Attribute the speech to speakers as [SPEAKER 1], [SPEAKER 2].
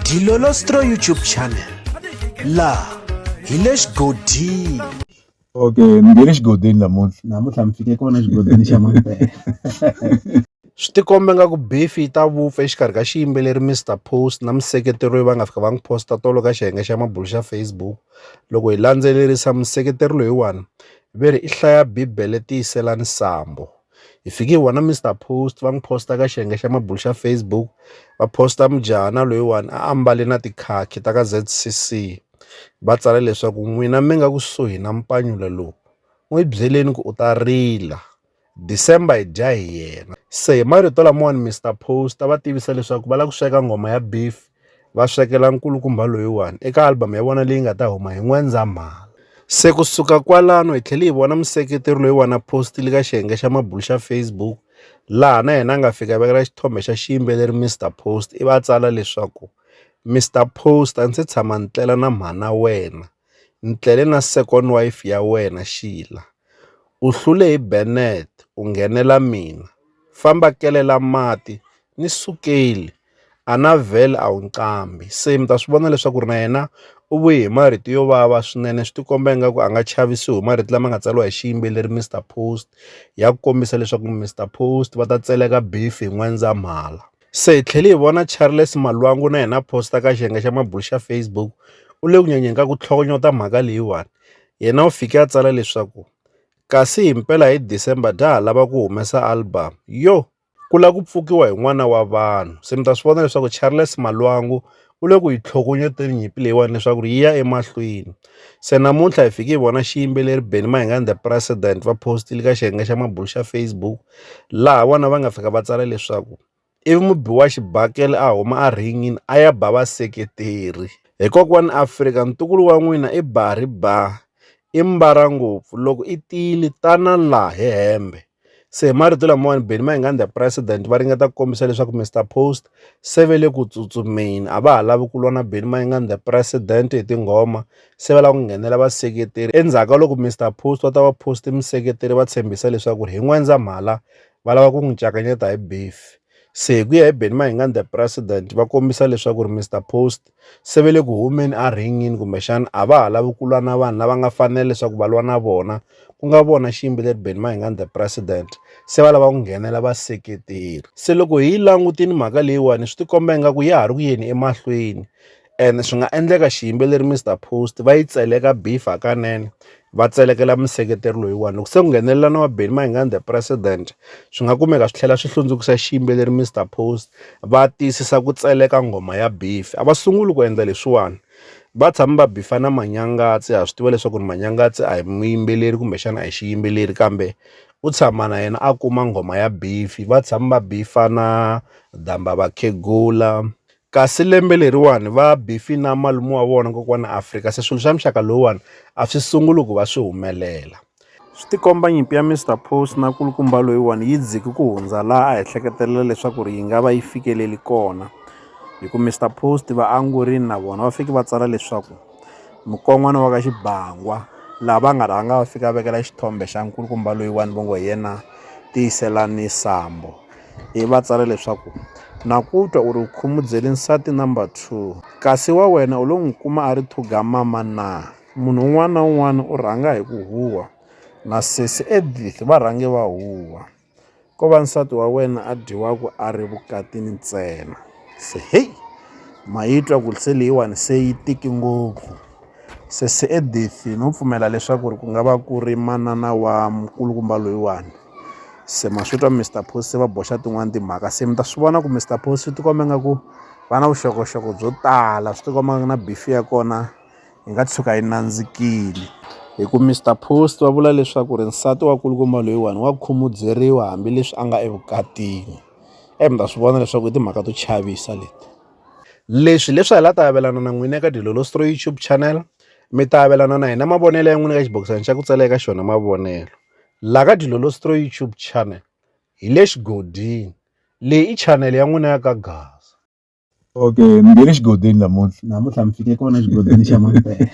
[SPEAKER 1] Dilolostro YouTube channel la hi le xigodini.
[SPEAKER 2] Okay, ni nge le xigodini namuntlha mi fike kona xigodini xa Mampela.
[SPEAKER 1] Swi tikomba nga ku beef yi ta vupfa exikarhi ka xiyimbeleri Mr Post na museketeri loyi va nga fika va n'wi posta tolo ka xiyenge xa mabulu xa Facebook. Loko hi landzelerisa museketeri loyiwani ve ri i hlaya bibele tiyiselani sambo. Hi fike hi vona Mr Post va n'wi posta ka xiyenge xa mabulu xa Facebook, va posta mujahana loyiwani a ambale na tikhakhi ta ka ZCC, va tsala leswaku n'wina mi nga kusuhi na mpanyulo lowu n'wi byeleni ku u ta rila, December hi dya hi yena. Se hi marito lamawani Mr Post va tivisa leswaku va lava ku sweka nghoma ya beef, va swekela nkulukumba loyiwani eka album ya vona leyi nga ta huma hi N'wendzamhala. Se kusuka kwalano hi tlhela hi vona museketeri loyiwani a postile ka xiyenge xa mabulu xa Facebook, laha na yena a nga fika vekela xithombe xa xiyimbeleri Mr Post i va tsala leswaku Mr Post a ndzi se tshama ni tlela na mhana wena, ni tlele na second wife ya wena Sheila. U hlule hi Bennett u nghenela mina, famba kelela mati ni sukeli a na vhele a wu nqambi. Se mi ta swi vona leswaku ri na yena u vuye hi marito yo vava swinene, swi tikomba ingaku a nga chavisiwi hi marito lama nga tsariwa hi xiyimbeleri Mr Post ya ku kombisa leswaku Mr Post va ta tseleka beef hi N'wendzamhala. Se hi tlhela hi vona Charles Malwangu na yena a posta ka xiyenge xa mabulu xa Facebook u le ku nyenyeni ka ku tlhogonyota mhaka leyiwani. Yena u fike a tsala leswaku kasi hi mpela hi December ta ha lava ku humesa album ku lava ku pfukiwa hi n'wana wa vanhu. Se mi ta swi vona leswaku Charles Malwangu u le ku yi tlhogonyeteni nyimpi leyiwani leswaku yi ya emahlweni. Se namuntlha hi fike hi vona xiyimbeleri Benny Mayengani the President va postile ka xiyenge xa mabulu xa Facebook, laha vona va nga fika va tsala leswaku ivi mubi wa xibakele a huma a ringini a ya ba vaseketeri. Hi kokwani Afrika ntukulu wa n'wina i Barry Bar, i mbara ngopfu loko i tiyile tana laha hi hembe. Se hi marito lamawani Benny Mayengani the President va ringeta ku kombisa leswaku Mr Post se ve le ku tsutsumeni, a va ha lavi ku lwa na Benny Mayengani the President hi tinghoma, se va lava ku nghenela vaseketeri. Endzhaku ka loko Mr Post va ta va poste museketeri va tshembisa leswaku hi N'wendzamhala va lava ku n'wi cakanyeta hi beef. Se hi ku ya hi Benny Mayengani the President va kombisa leswaku ri Mr Post se ve le ku humeni a ringini, kumbexana a va ha lavi ku lwa na vanhu lava nga fanela leswaku va lwa na vona, ku nga vona xiyimbeleri Benny Mayengani the President, se va lava ku nghenela vaseketeri. Se loko hi langutini mhaka leyiwani swi tikomba ingaku ya ha ri ku yeni emahlweni, ene swi nga endleka xiyimbeleri Mr Post va yi tseleka beef hakanene, va tselekela museketeri loyiwani. Loko se ku nghenelela na wa Benny Mayengani the President swi nga kumeka swi tlhela swi hlundzukisa xiyimbeleri Mr Post, va tiyisisa ku tseleka nghoma ya beef. A va sunguli ku endla leswiwani, va tshama va bifa na Manyangatsi. Ha swi tiva leswaku Manyangatsi a hi muyimbeleri kumbexana a hi xiyimbeleri, kambe u tshama na yena a kuma nghoma ya beef. Va tshama va bifa na Damba Vakhegula, kasi lembe leriwani va bifi na malume wa vona kokwana Afrika. Se swilo swa muxaka lowuwani a swi sunguli ku va swi humelela. Swi tikomba nyimpi ya Mr Post na nkulukumba loyiwani yi dziki ku hundza laha a hi hleketelela leswaku ri yi nga va yi fikeleli kona, hi ku Mr Post va angurini na vona va fike va tsala leswaku mukon'wana wa ka Xibangwa, laha va nga rhanga va fika vekela xithombe xa nkulukumba loyiwani va ngo hi yena tiyiselani sambo. Ivi va tsala leswaku na ku twa u ri u khumudzele nsati number 2, kasi wa wena u lo n'wi kuma a ri thugamama na. Munhu un'wana na un'wana u rhanga hi ku huwa, na sesi Edith va rhange va huwa, ko va nsati wa wena a dyiwaku a ri vukatini ntsena. Se heyi ma yi twa ku se leyiwani se yi tiki ngopfu. Sesi Edith no pfumela leswaku ri ku nga va ku ri manana wa nkulukumba loyiwani. Se ma swi twa Mr Post se va boxa tin'wani timhaka. Se mi ta swi vona ku Mr Post swi tikomba ingaku va na vuxokoxoko byo tala, swi tikomba na beef ya kona yi nga tshuka yi nandzikile. Hi ku Mr Post va vula leswaku ri nsati wa nkulukumba loyiwani wa khumudzeriwa hambileswi a nga evukatini. Mi ta swi vona leswaku i timhaka to chavisa leti. Leswi hi la ta avelana na n'wina eka Dilolostro YouTube channel. Mi ta avelana na hina mavonelo ya n'wina ka xibokisana xa ku tsala eka xona mavonelo. La ka Dilolostro YouTube channel hi le xigodini, leyi i channel ya n'wina ya ka Gaza.
[SPEAKER 2] Okay, ni nge le xigodini namuntlha mi fike kona xigodini xa Mampela.